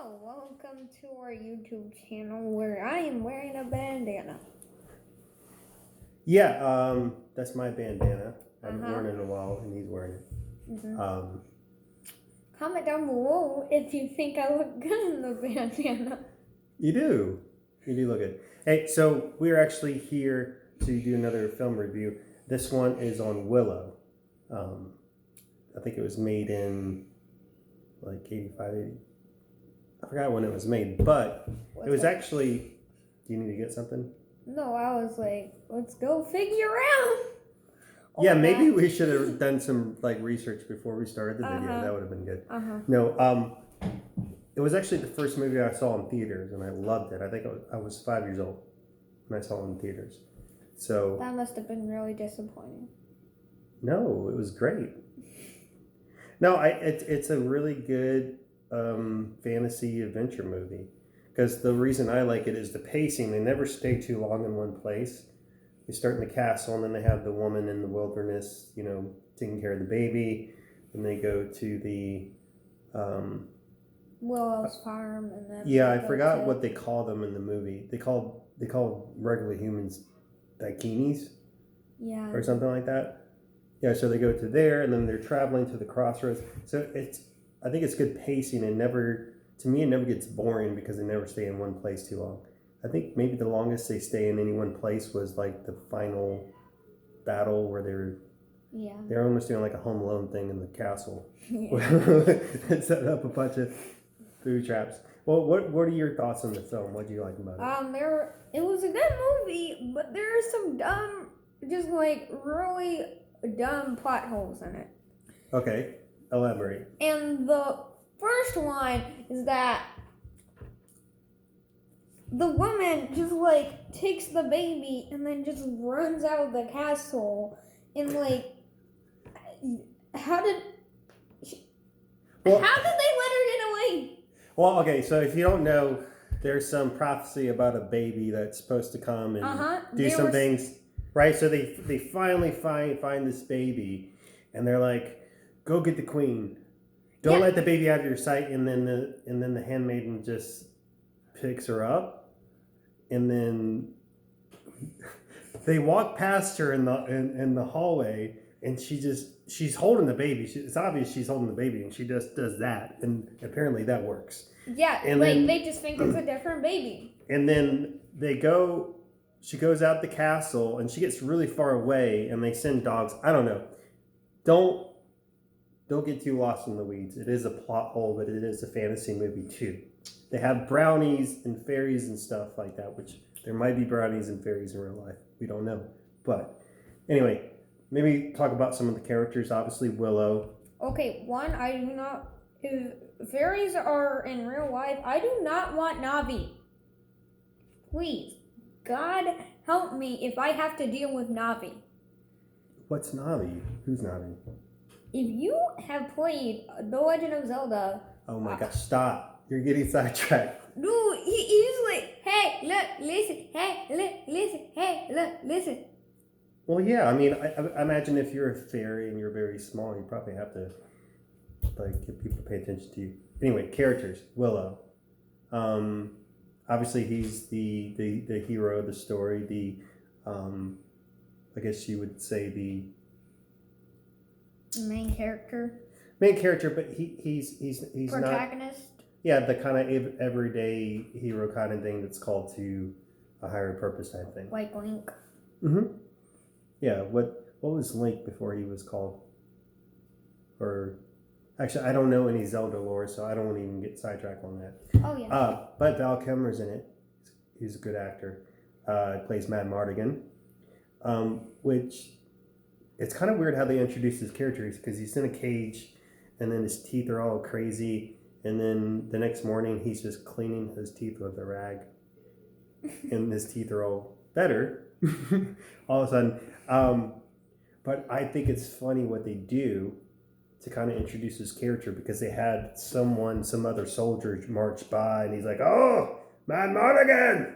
Hello, welcome to our YouTube channel where I am wearing a bandana. Yeah, that's my bandana. I haven't Uh-huh. worn it in a while, and he's wearing it. Mm-hmm. Comment down below if you think I look good in the bandana. You do. You do look good. Hey, so we're actually here to do another film review. This one is on Willow. I think it was made in like 85, 80. I forgot when it was made, but it was actually. Do you need to get something? No, I was like, let's go figure out. Yeah, maybe we should have done some research before we started the video. That would have been good. No, it was actually the first movie I saw in theaters, and I loved it. I think I was 5 years old when I saw it in theaters. So that must have been really disappointing. No, it was great. No, it's a really good fantasy adventure movie, because the reason I like it is the pacing. They never stay too long in one place. They start in the castle, and then they have the woman in the wilderness, taking care of the baby. And they go to the Willow's farm, and then I forgot what they call them in the movie. They call regular humans dakinis, or something like that. Yeah, so they go to there, and then they're traveling to the crossroads. So I think it's good pacing, and to me, it never gets boring because they never stay in one place too long. I think maybe the longest they stay in any one place was like the final battle where they're almost doing like a Home Alone thing in the castle. And set up a bunch of food traps. Well, what are your thoughts on the film? What do you like about it? It was a good movie, but there are some dumb, just like really dumb plot holes in it. Okay, elaborate. And the first one is that the woman just like takes the baby and then just runs out of the castle, and like, how did they let her get away? Well, okay, so if you don't know, there's some prophecy about a baby that's supposed to come and do some things, right? So they finally find this baby, and they're like, "Go get the queen. Don't let the baby out of your sight." And then the handmaiden just picks her up, and then they walk past her in the hallway, and she's holding the baby. It's obvious she's holding the baby, and she just does that, and apparently that works. Yeah, and then they just think it's a different baby. And then she goes out the castle, and she gets really far away, and they send dogs. I don't know. Don't get too lost in the weeds. It is a plot hole, but it is a fantasy movie too. They have brownies and fairies and stuff like that, which there might be brownies and fairies in real life. We don't know. But anyway, maybe talk about some of the characters. Obviously, Willow. Okay, one, I do not... If fairies are in real life, I do not want Navi. Please, God help me if I have to deal with Navi. What's Navi? Who's Navi? If you have played The Legend of Zelda... Oh my gosh, stop. You're getting sidetracked. Dude, he's like, hey, look, listen, hey, look, listen, hey, look, listen. Well, yeah, I mean, I imagine if you're a fairy and you're very small, you probably have to get people to pay attention to you. Anyway, characters. Willow. Obviously, he's the hero of the story. I guess you would say the main character. Main character, but he's protagonist. Yeah, the kind of everyday hero kind of thing that's called to a higher purpose type thing. Like Link. Mm-hmm. Yeah. What was Link before he was called? Or actually, I don't know any Zelda lore, so I don't want to even get sidetracked on that. Oh yeah. But Val Kilmer's in it. He's a good actor. Plays Mad Mardigan. Which it's kind of weird how they introduce his characters, because he's in a cage, and then his teeth are all crazy. And then the next morning, he's just cleaning his teeth with a rag. And his teeth are all better all of a sudden. But I think it's funny what they do to kind of introduce his character, because they had some other soldier march by, and he's like, "Oh, Mad Mardigan!"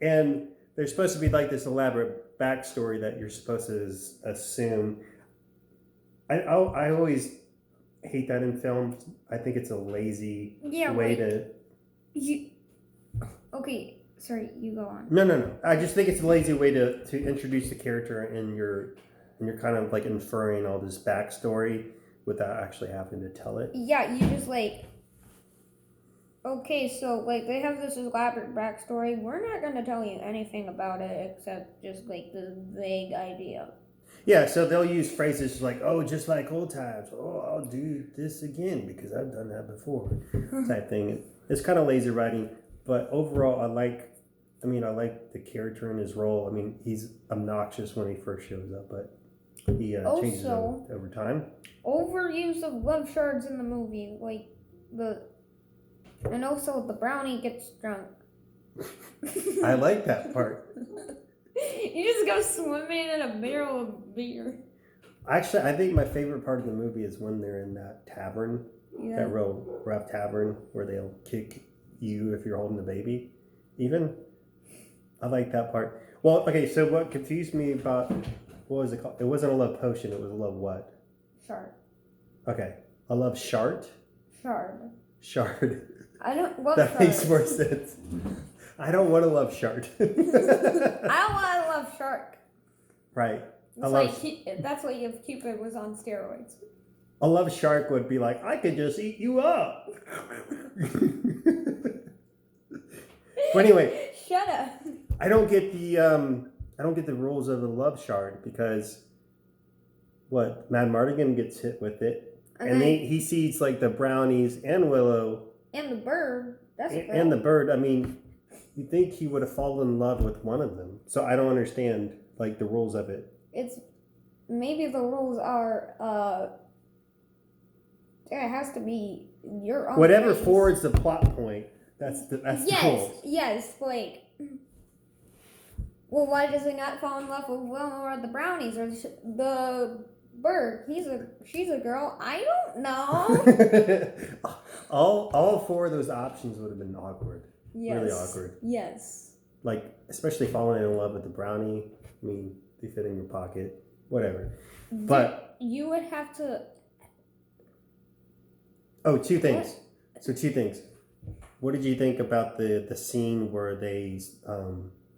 And there's supposed to be like this elaborate backstory that you're supposed to assume. I always hate that in films. I think it's a lazy way to. You. Okay, sorry. You go on. No. I just think it's a lazy way to introduce the character, and you're kind of like inferring all this backstory without actually having to tell it. Yeah, you just like. Okay, so like they have this elaborate backstory. We're not gonna tell you anything about it except just like the vague idea. Yeah, so they'll use phrases like, "Oh, just like old times. Oh, I'll do this again because I've done that before," type thing. It's kind of lazy writing, but overall, I like the character in his role. I mean, he's obnoxious when he first shows up, but he changes over time. Overuse of love shards in the movie, and also the brownie gets drunk. I like that part. You just go swimming in a barrel of beer. Actually, I think my favorite part of the movie is when they're in that tavern, that real rough tavern where they'll kick you if you're holding the baby. Even, I like that part. Well, okay, so what confused me about, what was it called? It wasn't a love potion, it was a love what? Shard. Okay, a love shard? Shard. I don't love that makes more sense. I don't want to love shard. I don't want to love shark. Right. That's why Cupid was on steroids. A love shark would be like, I could just eat you up. But anyway, shut up. I don't get the rules of the love shard because Mad Mardigan gets hit with it, and he sees like the brownies and Willow and the bird. And the bird. I mean, you'd think he would have fallen in love with one of them. So I don't understand like the rules of it. It's maybe the rules are it has to be your own. Whatever forwards the plot point. That's the rules. Yes, like. Well, why does he not fall in love with Willow or the brownies or the bird? She's a girl. I don't know. all four of those options would have been awkward. Yes. Really awkward. Yes. Like, especially falling in love with the brownie. I mean, they fit in your pocket. Whatever. But you would have to. Oh, two things. What? So 2 things. What did you think about the scene where they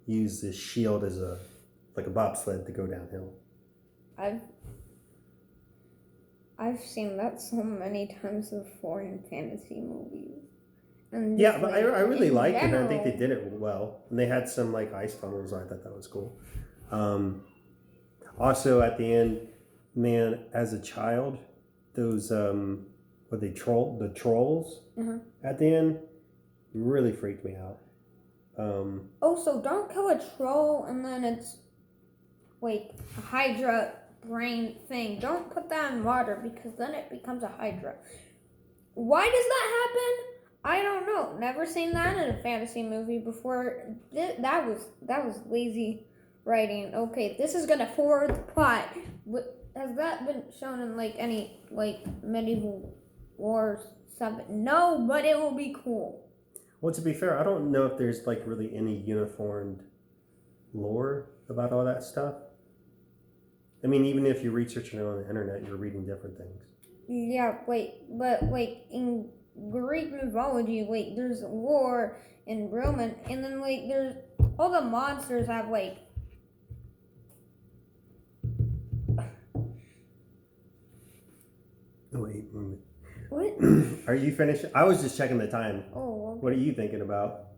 use this shield as a bobsled to go downhill? I've seen that so many times before in fantasy movies. And yeah, but I really liked it, and I think they did it well. And they had some like ice tunnels. I thought that was cool. Also, at the end, man, as a child, those the trolls at the end really freaked me out. So don't kill a troll and then it's like a Hydra brain thing. Don't put that in water because then it becomes a Hydra. Why does that happen? I don't know. Never seen that in a fantasy movie before. That was lazy writing. Okay, this is gonna forward the plot. Has that been shown in like any like medieval war stuff? No, but it will be cool. Well, to be fair, I don't know if there's like really any uniformed lore about all that stuff. I mean, even if you're researching it on the internet, you're reading different things. Yeah, but like in Greek mythology, like there's war in Roman, and then like there's all the monsters have like. Wait. What? Are you finished? I was just checking the time. Oh. Okay. What are you thinking about?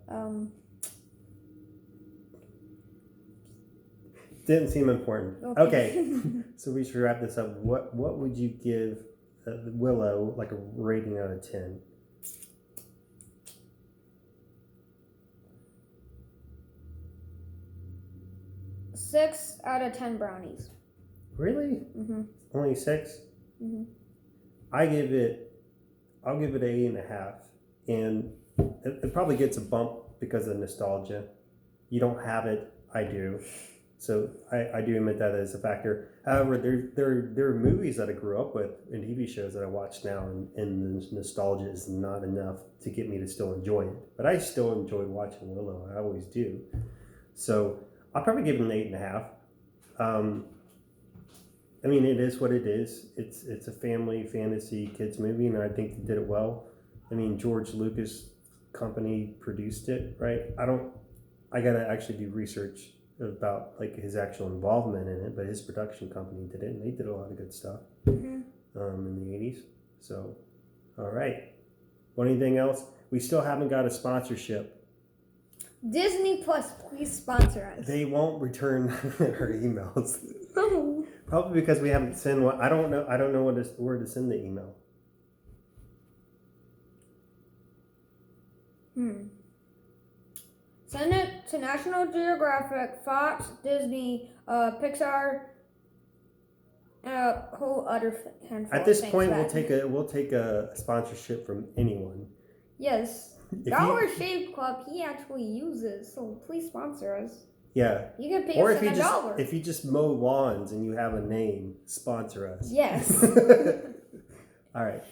Didn't seem important. Okay. So we should wrap this up. What would you give Willow like a rating out of 10? Six out of 10 brownies. Really? Mm-hmm. Only 6? Mm-hmm. I'll give it an 8.5, and it probably gets a bump because of nostalgia. You don't have it, I do, so I do admit that as a factor. However, there are movies that I grew up with and TV shows that I watch now, and the nostalgia is not enough to get me to still enjoy it. But I still enjoy watching Willow. I always do. So I'll probably give it an 8.5. I mean, it is what it is. It's a family fantasy kids movie, and I think they did it well. I mean, George Lucas company produced it, right? I gotta actually do research about like his actual involvement in it, but his production company did it, and they did a lot of good stuff in the 80s. So, all right. What, anything else? We still haven't got a sponsorship. Disney Plus, please sponsor us. They won't return our emails. No. Probably because we haven't sent one. I don't know where to send the email. Send it to National Geographic, Fox, Disney, Pixar, and a whole other handful. At this point, we'll take a sponsorship from anyone. Yes. Dollar Shave Club, he actually uses, so please sponsor us. Yeah. You can pay us $1. If you just mow lawns and you have a name, sponsor us. Yes. All right.